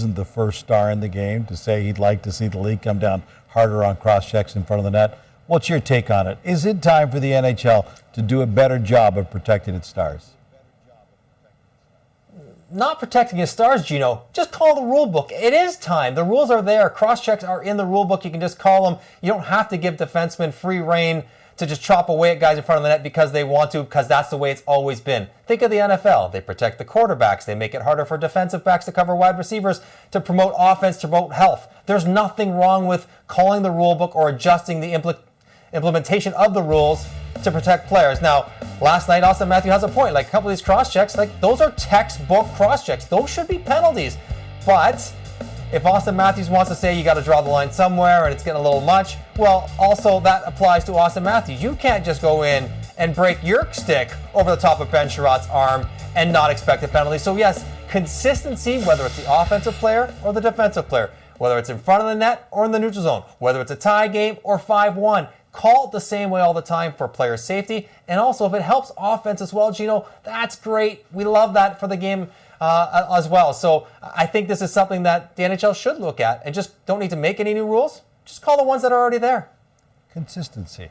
isn't the first star in the game to say he'd like to see the league come down harder on cross-checks in front of the net. What's your take on it? Is it time for the NHL to do a better job of protecting its stars? Not protecting his stars, Gino. Just call the rule book. It is time. The rules are there. Cross-checks are in the rule book. You can just call them. You don't have to give defensemen free reign to just chop away at guys in front of the net because they want to, because that's the way it's always been. Think of the NFL. They protect the quarterbacks. They make it harder for defensive backs to cover wide receivers, to promote offense, to promote health. There's nothing wrong with calling the rule book or adjusting the implementation of the rules to protect players. Now, last night, Auston Matthews has a point. Like, a couple of these cross-checks, like, those are textbook cross-checks. Those should be penalties. But if Auston Matthews wants to say you got to draw the line somewhere and it's getting a little much, well, also that applies to Auston Matthews. You can't just go in and break your stick over the top of Ben Sherratt's arm and not expect a penalty. So, yes, consistency, whether it's the offensive player or the defensive player, whether it's in front of the net or in the neutral zone, whether it's a tie game or 5-1, call it the same way all the time for player safety. And also, if it helps offense as well, Gino, that's great. We love that for the game as well. So I think this is something that the NHL should look at and just don't need to make any new rules. Just call the ones that are already there. Consistency.